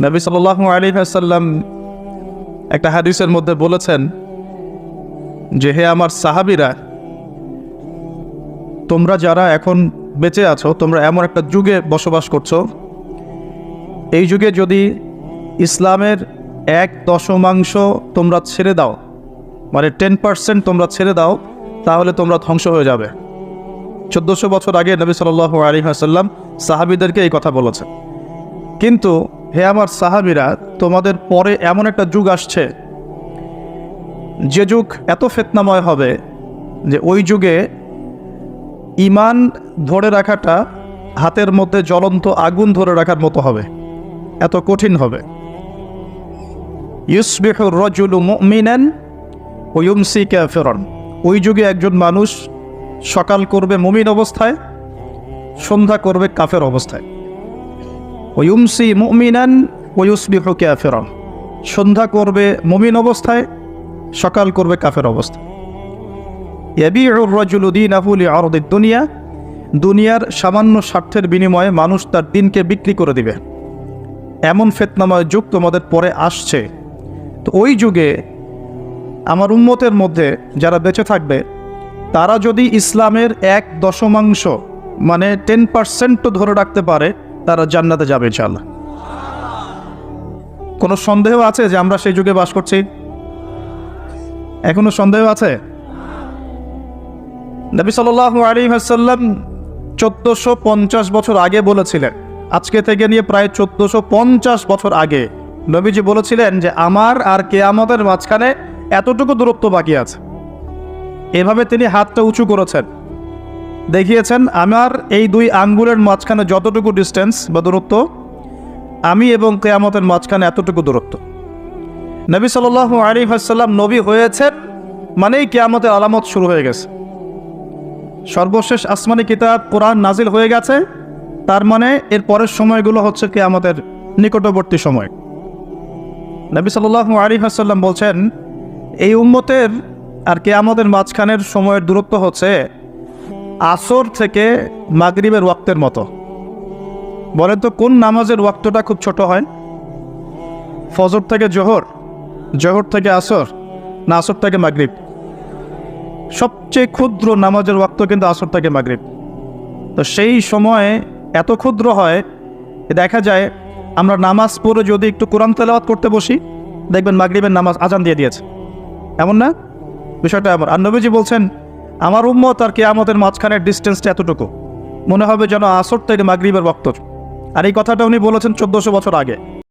নবী সাল্লাল্লাহু আলাইহি ওয়াসাল্লাম একটা হাদিসের মধ্যে বলেছেন যে, হে আমার সাহাবীরা, তোমরা যারা এখন বেঁচে আছো, তোমরা এমন একটা যুগে বসবাস করছো, এই যুগে যদি ইসলামের 1/10 তোমরা ছেড়ে দাও, মানে 10% তোমরা ছেড়ে দাও, তাহলে তোমরা ধ্বংস হয়ে যাবে। 1400 বছর আগে নবী সাল্লাল্লাহু আলাইহি ওয়াসাল্লাম সাহাবীদেরকে এই কথা বলেছেন। কিন্তু হে আমার সাহাবীরা, তোমাদের পরে এমন একটা যুগ আসছে, যে যুগ এত ফিতনাময় হবে যে ওই যুগে ঈমান ধরে রাখাটা হাতের মধ্যে জ্বলন্ত আগুন ধরে রাখার মতো হবে, এত কঠিন হবে। ইউসবিহুর রাজুলু মুমিনান ওয়া ইউমসি কাফিরান। ওই যুগে একজন মানুষ সকাল করবে মুমিন অবস্থায়, সন্ধ্যা করবে কাফের অবস্থায়। ওয়া ইউমসি মুমিনান ওয়া ইউসবিহু কাফিরান। সন্ধ্যা করবে মুমিন অবস্থায়, সকাল করবে কাফের অবস্থায়। ইয়াবিউর রাজুলু দীনাহু লিআরদিদ দুনিয়া। দুনিয়ার সামান্য স্বার্থের বিনিময়ে মানুষ তার দিনকে বিক্রি করে দিবে। এমন ফিতনাময় যুগ তোমাদের পরে আসছে। তো ওই যুগে আমার উম্মতের মধ্যে যারা বেঁচে থাকবে, তারা যদি ইসলামের 1/10 মানে 10% ধরে রাখতে পারে, তারা জান্নাতে যাবে ইনশাআল্লাহ। কোনো সন্দেহ আছে যে আমরা সেই যুগে বাস করছি? এখনো সন্দেহ আছে? নবী সাল্লাল্লাহু আলাইহি ওয়াসাল্লাম 1450 বছর আগে বলেছিলেন, আজকে থেকে নিয়ে প্রায় 1450 বছর আগে নবীজি বলেছিলেন যে আমার আর কিয়ামতের মাঝখানে এতটুকু দূরত্ব বাকি আছে। এভাবে তিনি হাতটা উঁচু করেছেন, দেখিয়েছেন আমার এই 2 আঙ্গুলের মাঝখানে যতটুকু ডিস্টেন্স বা দূরত্ব, আমি এবং কিয়ামতের মাঝখানে এতটুকু দূরত্ব। নবী সাল্লাল্লাহু আলাইহি ওয়াসাল্লাম নবী হয়েছেন মানেই কিয়ামতের আলামত শুরু হয়ে গেছে। সর্বশেষ আসমানি কিতাব কোরআন নাজিল হয়ে গেছে, তার মানে এর পরের সময়গুলো হচ্ছে কিয়ামতের নিকটবর্তী সময়। নবী সাল্লাল্লাহু আলাইহি ওয়াসাল্লাম বলছেন, এই উম্মতের আর কিয়ামতের মাঝখানের সময়ের দূরত্ব হচ্ছে আসর থেকে মাগরিবের ওয়াক্তের মতো। বলেন তো কোন নামাজের ওয়াক্তটা খুব ছোট হয়? ফজর থেকে জোহর, জোহর থেকে আসর, না আসর থেকে মাগরিব? সবচেয়ে ক্ষুদ্র নামাজের ওয়াক্ত কিন্তু আসর থেকে মাগরিব। তো সেই সময়ে এত ক্ষুদ্র হয়, দেখা যায় আমরা নামাজ পড়ে যদি একটু কোরআন তেলাওয়াত করতে বসি, দেখবেন মাগরিবের নামাজ আজান দিয়ে দিয়েছে। এমন না? বিষয়টা এমন। আর নবীজি বলছেন, আমার উম্মত আর কিয়ামতের মাঝখানের ডিস্টেন্সটা এতটুকু, মনে হবে যেন আসর থেকে মাগরিবের ওয়াক্ত। আর এই কথাটা উনি বলেছেন 1400 বছর আগে।